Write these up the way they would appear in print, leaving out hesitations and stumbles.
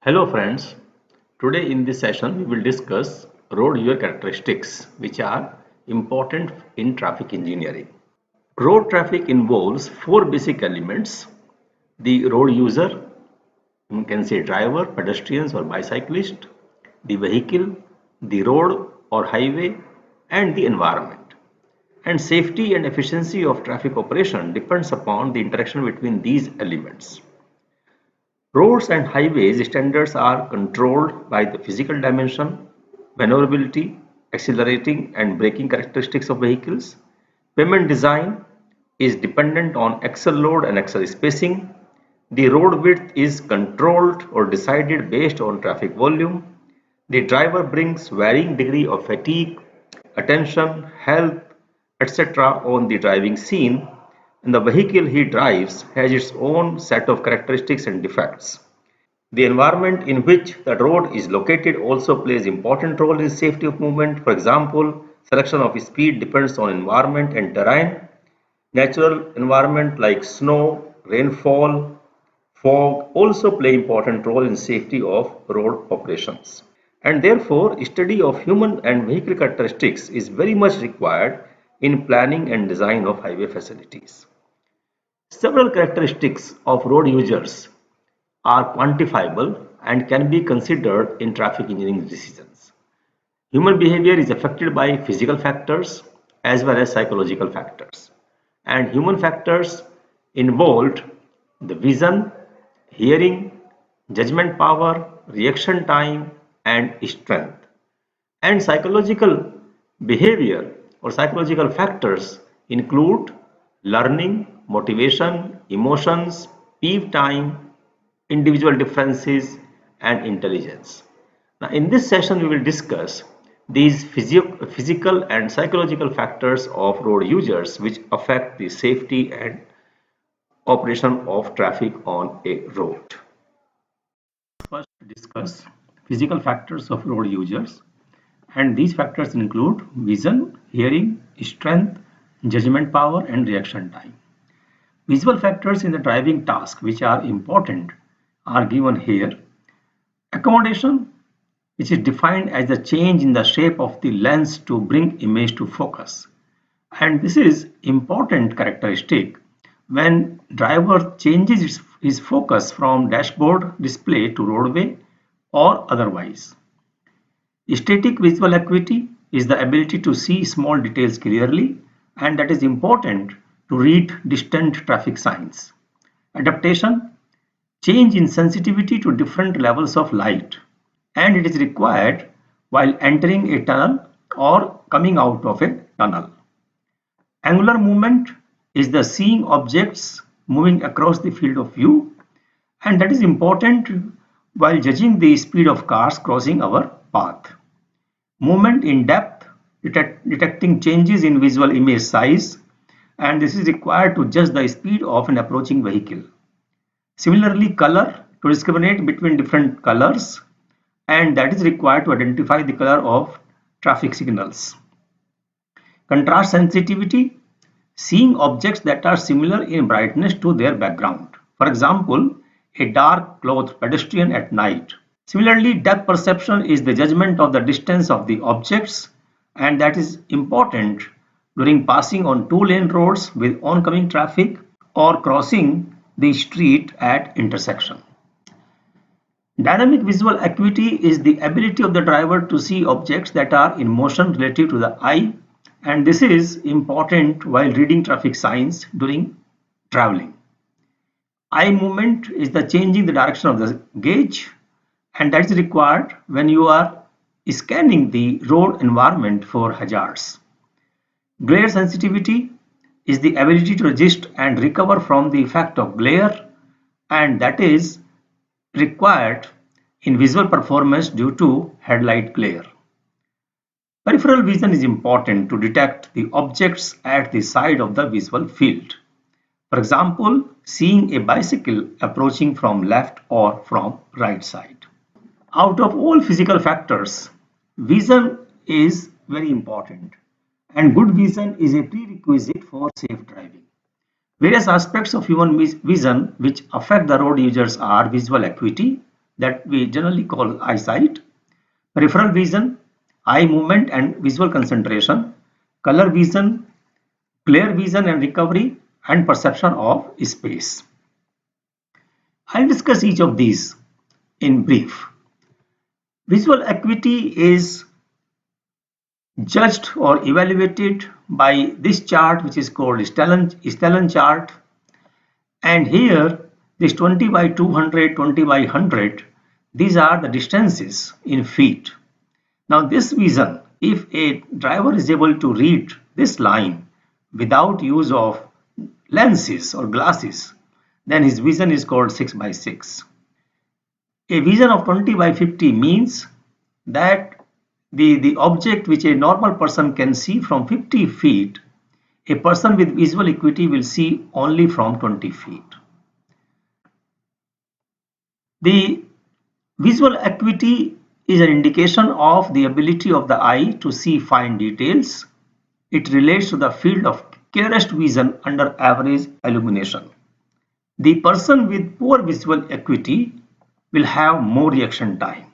Hello friends, today in this session we will discuss road user characteristics which are important in traffic engineering. Road traffic involves four basic elements: the road user, you can say driver, pedestrians or bicyclist, the vehicle, the road or highway, and the environment. And safety and efficiency of traffic operation depends upon the interaction between these elements. Roads and highways standards are controlled by the physical dimension, maneuverability, accelerating and braking characteristics of vehicles. Pavement design is dependent on axle load and axle spacing. The road width is controlled or decided based on traffic volume. The driver brings varying degree of fatigue, attention, health, etc. on the driving scene, and the vehicle he drives has its own set of characteristics and defects. The environment in which the road is located also plays important role in safety of movement. For example, selection of speed depends on environment and terrain. Natural environment like snow, rainfall, fog also play important role in safety of road operations. And therefore, study of human and vehicle characteristics is very much required in planning and design of highway facilities. Several characteristics of road users are quantifiable and can be considered in traffic engineering decisions. Human behavior is affected by physical factors as well as psychological factors. And human factors involved the vision, hearing, judgment power, reaction time, and strength. And psychological behavior or psychological factors include learning, motivation, emotions, peeve time, individual differences, and intelligence. Now, in this session, we will discuss these physical and psychological factors of road users which affect the safety and operation of traffic on a road. First, discuss physical factors of road users, and these factors include vision, hearing, strength, judgment power, and reaction time. Visual factors in the driving task which are important are given here. Accommodation, which is defined as the change in the shape of the lens to bring image to focus. And this is important characteristic when driver changes his focus from dashboard display to roadway or otherwise. Static visual acuity is the ability to see small details clearly, and that is important to read distant traffic signs. Adaptation, change in sensitivity to different levels of light, and it is required while entering a tunnel or coming out of a tunnel. Angular movement is the seeing objects moving across the field of view, and that is important while judging the speed of cars crossing our path. Movement in depth, detecting changes in visual image size, and this is required to judge the speed of an approaching vehicle. Similarly, color, to discriminate between different colors, and that is required to identify the color of traffic signals. Contrast sensitivity, seeing objects that are similar in brightness to their background. For example, a dark clothed pedestrian at night. Similarly, depth perception is the judgment of the distance of the objects, and that is important during passing on two-lane roads with oncoming traffic or crossing the street at intersection. Dynamic visual acuity is the ability of the driver to see objects that are in motion relative to the eye, and this is important while reading traffic signs during traveling. Eye movement is the changing the direction of the gaze, and that is required when you are scanning the road environment for hazards. Glare sensitivity is the ability to resist and recover from the effect of glare, and that is required in visual performance due to headlight glare. Peripheral vision is important to detect the objects at the side of the visual field. For example, seeing a bicycle approaching from left or from right side. Out of all physical factors, vision is very important, and good vision is a prerequisite for safe driving. Various aspects of human vision which affect the road users are visual acuity, that we generally call eyesight, peripheral vision, eye movement and visual concentration, color vision, clear vision and recovery, and perception of space. I'll discuss each of these in brief. Visual acuity is judged or evaluated by this chart, which is called Stellan chart. And here, this 20 by 200, 20 by 100, these are the distances in feet. Now this vision, if a driver is able to read this line without use of lenses or glasses, then his vision is called 6 by 6. A vision of 20 by 50 means that the object which a normal person can see from 50 feet, a person with visual acuity will see only from 20 feet. The visual acuity is an indication of the ability of the eye to see fine details. It relates to the field of clearest vision under average illumination. The person with poor visual acuity will have more reaction time.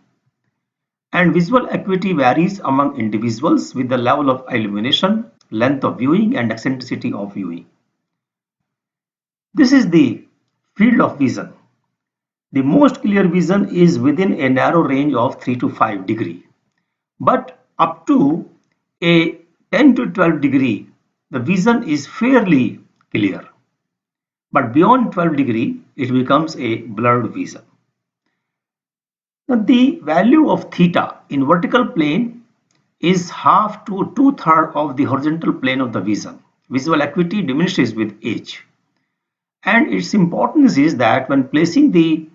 And visual acuity varies among individuals with the level of illumination, length of viewing, and eccentricity of viewing. This is the field of vision. The most clear vision is within a narrow range of 3 to 5 degree. But up to a 10 to 12 degree, the vision is fairly clear. But beyond 12 degree, it becomes a blurred vision. Now, the value of theta in vertical plane is half to two-thirds of the horizontal plane of the vision. Visual acuity diminishes with age. And its importance is that when placing the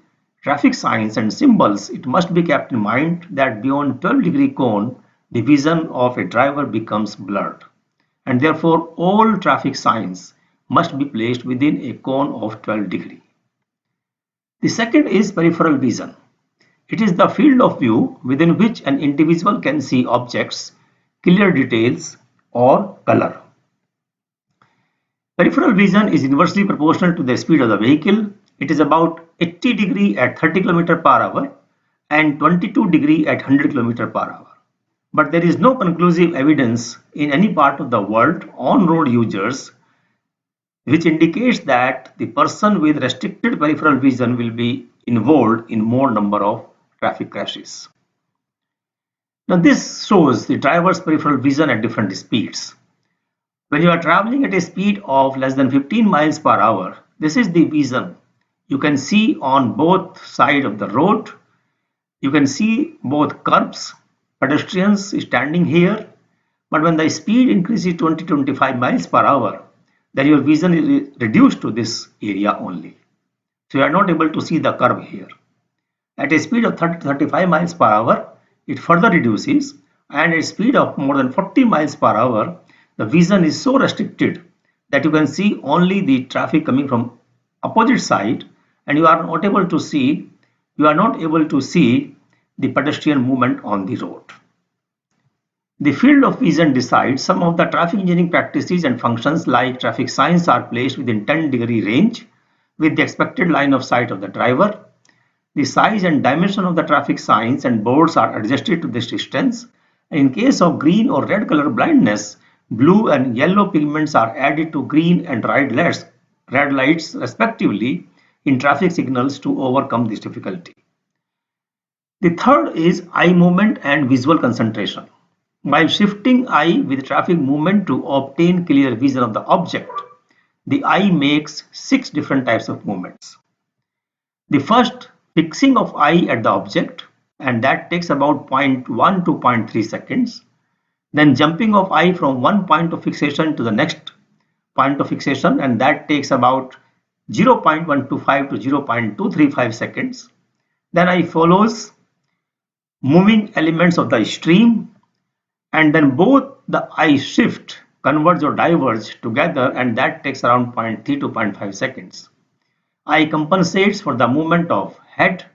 traffic signs and symbols, it must be kept in mind that beyond 12-degree cone, the vision of a driver becomes blurred. And therefore, all traffic signs must be placed within a cone of 12 degree. The second is peripheral vision. It is the field of view within which an individual can see objects, clear details, or color. Peripheral vision is inversely proportional to the speed of the vehicle. It is about 80 degree at 30 km per hour and 22 degree at 100 km per hour. But there is no conclusive evidence in any part of the world on road users which indicates that the person with restricted peripheral vision will be involved in more number of traffic crashes. Now this shows the driver's peripheral vision at different speeds. When you are traveling at a speed of less than 15 miles per hour, this is the vision. You can see on both sides of the road. You can see both curbs, pedestrians standing here. But when the speed increases 20-25 miles per hour, then your vision is reduced to this area only. So you are not able to see the curb here. At a speed of 30-35 miles per hour, it further reduces, and at a speed of more than 40 miles per hour, the vision is so restricted that you can see only the traffic coming from opposite side, and you are not able to see the pedestrian movement on the road. The field of vision decides some of the traffic engineering practices and functions, like traffic signs are placed within 10-degree range with the expected line of sight of the driver. The size and dimension of the traffic signs and boards are adjusted to this distance. And in case of green or red color blindness, blue and yellow pigments are added to green and red lights respectively in traffic signals to overcome this difficulty. The third is eye movement and visual concentration. While shifting eye with traffic movement to obtain clear vision of the object, the eye makes 6 different types of movements. The first, fixing of eye at the object, and that takes about 0.1 to 0.3 seconds. Then jumping of eye from one point of fixation to the next point of fixation, and that takes about 0.125 to 0.235 seconds. Then eye follows moving elements of the stream, and then both the eye shift, converge or diverge together, and that takes around 0.3 to 0.5 seconds. Eye compensates for the movement of head,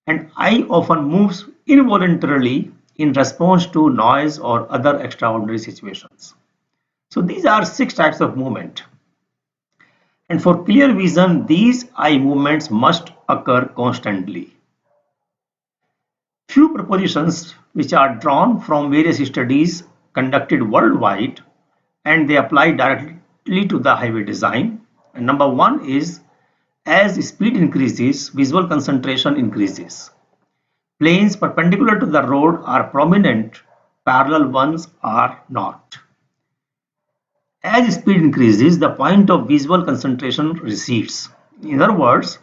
and eye often moves involuntarily in response to noise or other extraordinary situations. So these are 6 types of movement. And for clear vision, these eye movements must occur constantly. Few propositions which are drawn from various studies conducted worldwide, and they apply directly to the highway design. And number one is, as speed increases, visual concentration increases. Planes perpendicular to the road are prominent, parallel ones are not. As speed increases, the point of visual concentration recedes. In other words,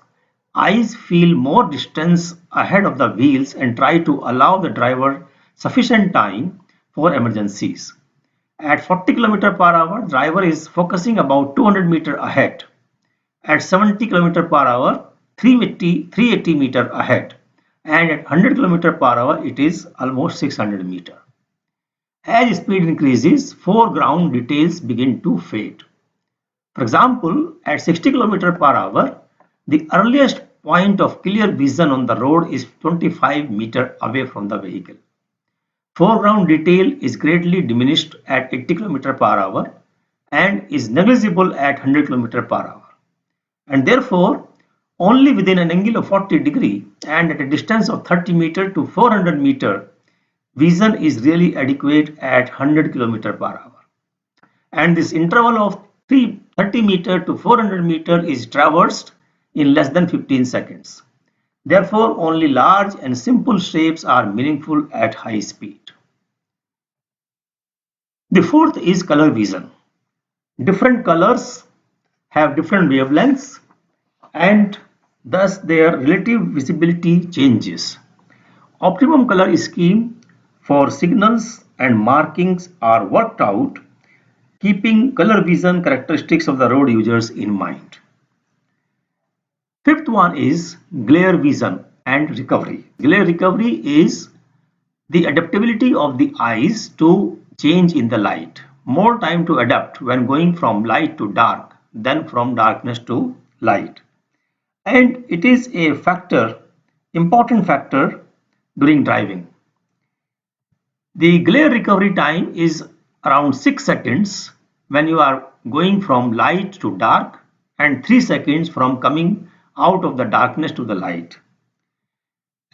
eyes feel more distance ahead of the wheels and try to allow the driver sufficient time for emergencies. At 40 km per hour, driver is focusing about 200 meter ahead. At 70 km per hour, 380 meter ahead. And at 100 km per hour, it is almost 600 meter. As speed increases, foreground details begin to fade. For example, at 60 km per hour, the earliest point of clear vision on the road is 25 meters away from the vehicle. Foreground detail is greatly diminished at 80 km per hour and is negligible at 100 km per hour. And therefore, only within an angle of 40 degree and at a distance of 30 meter to 400 meter, vision is really adequate at 100 km per hour. And this interval of 30 meter to 400 meter is traversed in less than 15 seconds. Therefore, only large and simple shapes are meaningful at high speed. The fourth is color vision. Different colors have different wavelengths and thus their relative visibility changes. Optimum color scheme for signals and markings are worked out, keeping color vision characteristics of the road users in mind. Fifth one is glare vision and recovery. Glare recovery is the adaptability of the eyes to change in the light. More time to adapt when going from light to dark than from darkness to light. And it is a factor, important factor during driving. The glare recovery time is around 6 seconds when you are going from light to dark and 3 seconds from coming out of the darkness to the light.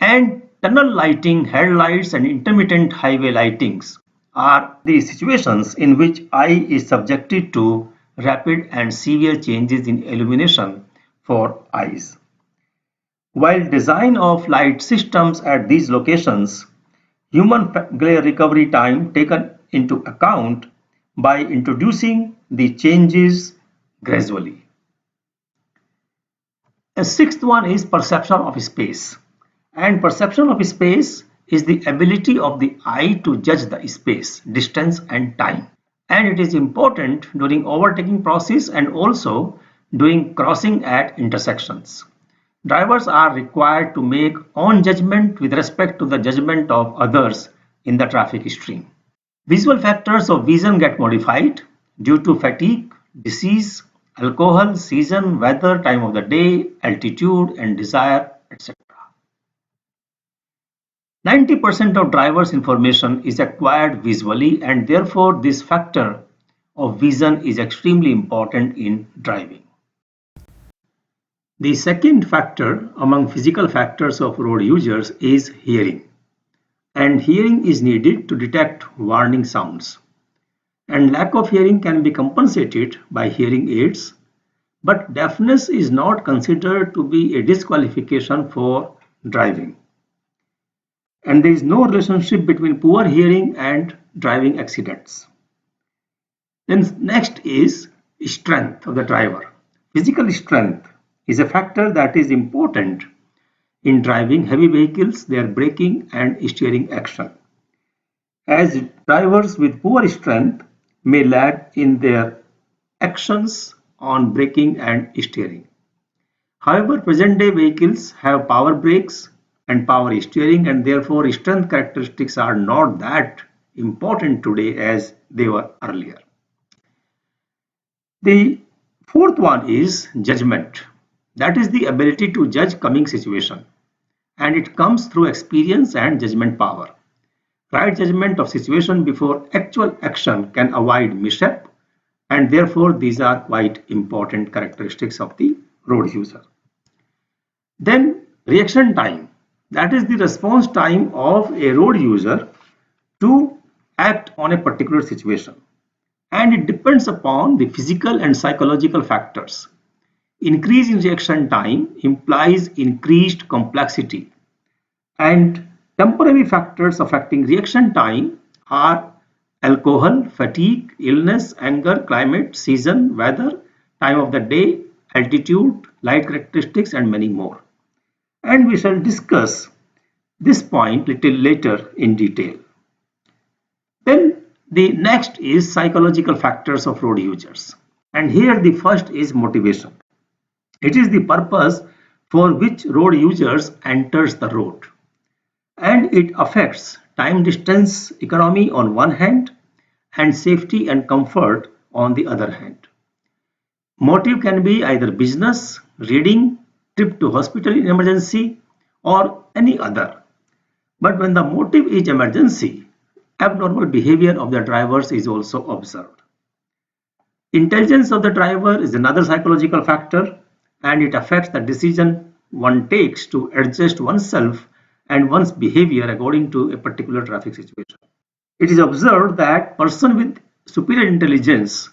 And tunnel lighting, headlights and intermittent highway lightings are the situations in which eye is subjected to rapid and severe changes in illumination for eyes. While design of light systems at these locations, human glare recovery time taken into account by introducing the changes gradually. A sixth one is perception of space. And perception of space is the ability of the eye to judge the space, distance and time. And it is important during overtaking process and also during crossing at intersections. Drivers are required to make own judgment with respect to the judgment of others in the traffic stream. Visual factors of vision get modified due to fatigue, disease, alcohol, season, weather, time of the day, altitude and desire, etc. 90% of drivers' information is acquired visually and therefore this factor of vision is extremely important in driving. The second factor among physical factors of road users is hearing. And hearing is needed to detect warning sounds. And lack of hearing can be compensated by hearing aids, but deafness is not considered to be a disqualification for driving. And there is no relationship between poor hearing and driving accidents. Then next is strength of the driver. Physical strength is a factor that is important in driving heavy vehicles, their braking and steering action. As drivers with poor strength may lag in their actions on braking and steering. However, present-day vehicles have power brakes and power steering and therefore strength characteristics are not that important today as they were earlier. The fourth one is judgment. That is the ability to judge coming situation and it comes through experience and judgment power. Right judgment of situation before actual action can avoid mishap and therefore these are quite important characteristics of the road user. Then reaction time. That is the response time of a road user to act on a particular situation. And it depends upon the physical and psychological factors. Increase in reaction time implies increased complexity, and temporary factors affecting reaction time are alcohol, fatigue, illness, anger, climate, season, weather, time of the day, altitude, light characteristics, and many more. And we shall discuss this point little later in detail. Then the next is psychological factors of road users. And here the first is motivation. It is the purpose for which road users enters the road. And it affects time, distance, economy on one hand and safety and comfort on the other hand. Motive can be either business, reading, trip to hospital in emergency, or any other. But when the motive is emergency, abnormal behavior of the drivers is also observed. Intelligence of the driver is another psychological factor, and it affects the decision one takes to adjust oneself and one's behavior according to a particular traffic situation. It is observed that persons with superior intelligence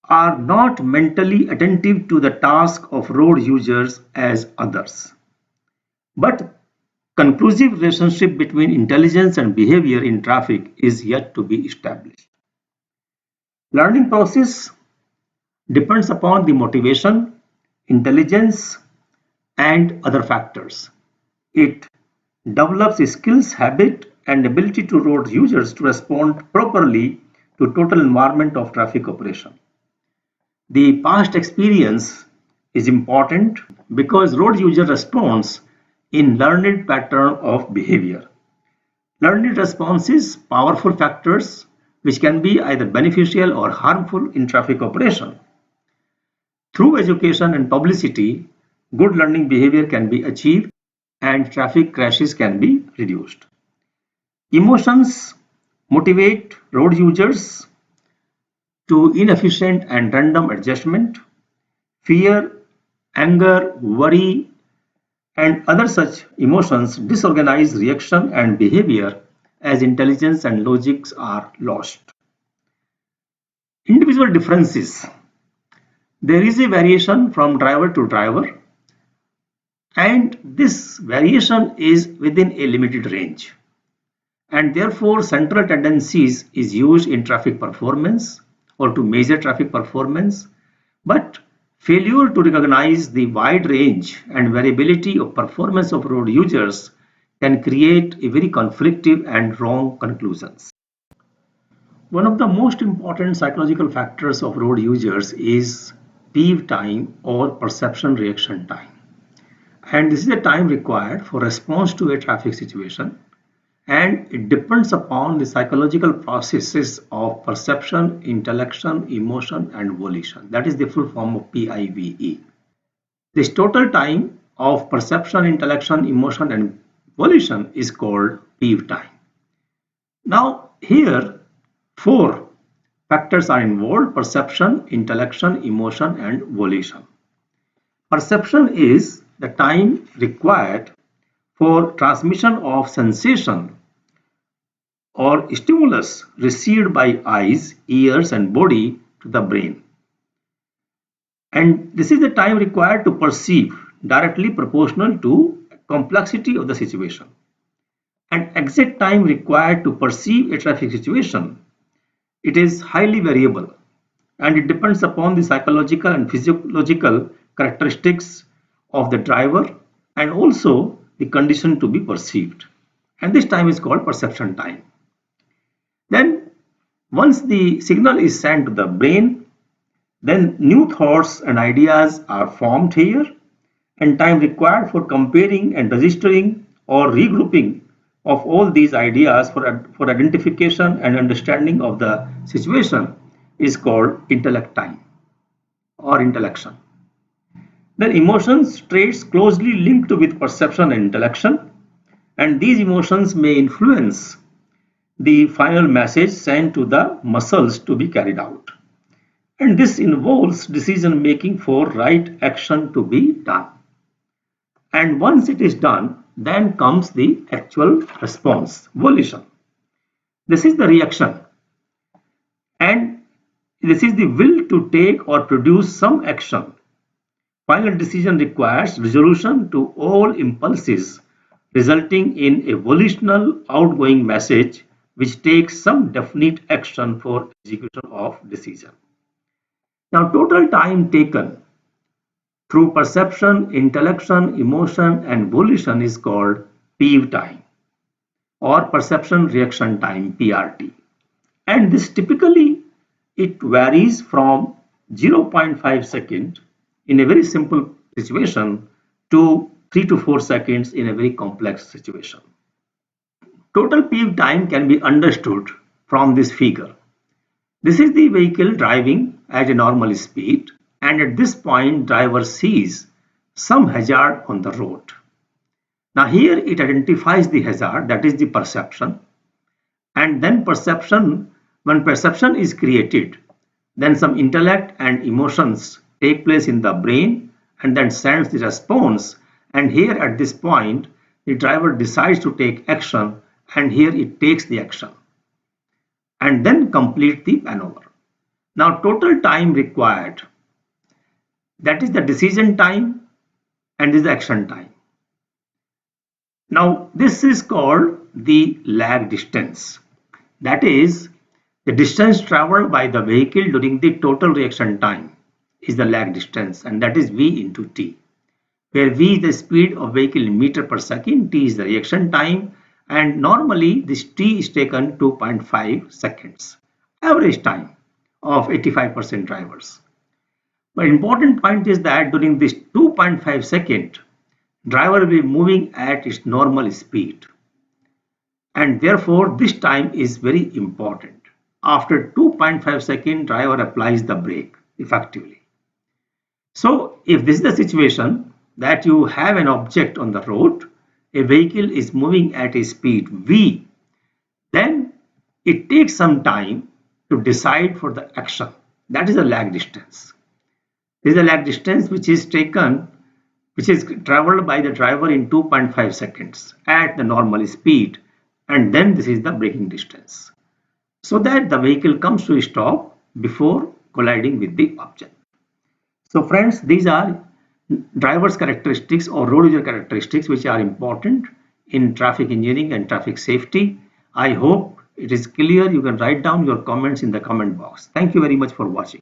are not mentally attentive to the task of road users as others. But conclusive relationship between intelligence and behavior in traffic is yet to be established. Learning process depends upon the motivation, intelligence, and other factors. It develops skills, habit, and ability to road users to respond properly to total environment of traffic operation. The past experience is important because road user responds in learned pattern of behavior. Learned responses powerful factors which can be either beneficial or harmful in traffic operation. Through education and publicity, good learning behavior can be achieved and traffic crashes can be reduced. Emotions motivate road users to inefficient and random adjustment. Fear, anger, worry, and other such emotions disorganize reaction and behavior as intelligence and logics are lost. Individual differences. There is a variation from driver to driver, and this variation is within a limited range. And therefore, central tendencies is used in traffic performance or to measure traffic performance, but failure to recognize the wide range and variability of performance of road users can create a very conflictive and wrong conclusions. One of the most important psychological factors of road users is peeve time or perception reaction time. And this is the time required for response to a traffic situation, and it depends upon the psychological processes of perception, intellection, emotion, and volition. That is the full form of PIVE. This total time of perception, intellection, emotion, and volition is called peeve time. Now here four factors are involved: perception, intellection, emotion, and volition. Perception is the time required for transmission of sensation or stimulus received by eyes, ears, and body to the brain. And this is the time required to perceive, directly proportional to complexity of the situation. And exact time required to perceive a traffic situation, it is highly variable, and it depends upon the psychological and physiological characteristics of the driver and also the condition to be perceived. And this time is called perception time. Then once the signal is sent to the brain, then new thoughts and ideas are formed here, and time required for comparing and registering or regrouping of all these ideas for identification and understanding of the situation is called intellect time or intellection. Then emotions traits closely linked with perception and intellection, and these emotions may influence the final message sent to the muscles to be carried out. And this involves decision making for right action to be done. And once it is done, then comes the actual response, volition. This is the reaction, and this is the will to take or produce some action. Final decision requires resolution to all impulses, resulting in a volitional outgoing message which takes some definite action for execution of decision. Now, total time taken through perception, intellection, emotion, and volition is called Peeve time or perception reaction time, PRT. And this typically it varies from 0.5 second in a very simple situation to 3 to 4 seconds in a very complex situation. Total Peeve time can be understood from this figure. This is the vehicle driving at a normal speed, and at this point driver sees some hazard on the road. Now here it identifies the hazard, that is the perception, and then when perception is created, then some intellect and emotions take place in the brain and then sends the response, and here at this point the driver decides to take action, and here it takes the action and then complete the maneuver. Now total time required, that is the decision time and this is the action time. Now this is called the lag distance, that is the distance traveled by the vehicle during the total reaction time is the lag distance, and that is V into T, where V is the speed of vehicle in meter per second, T is the reaction time, and normally this T is taken 2.5 seconds, average time of 85% drivers. But important point is that during this 2.5 second, driver will be moving at its normal speed, and therefore this time is very important. After 2.5 seconds, driver applies the brake effectively. So if this is the situation that you have an object on the road, a vehicle is moving at a speed V, then it takes some time to decide for the action. That is a lag distance. This is a lag distance which is traveled by the driver in 2.5 seconds at the normal speed, and then this is the braking distance, so that the vehicle comes to a stop before colliding with the object. So friends, these are driver's characteristics or road user characteristics which are important in traffic engineering and traffic safety. I hope it is clear. You can write down your comments in the comment box. Thank you very much for watching.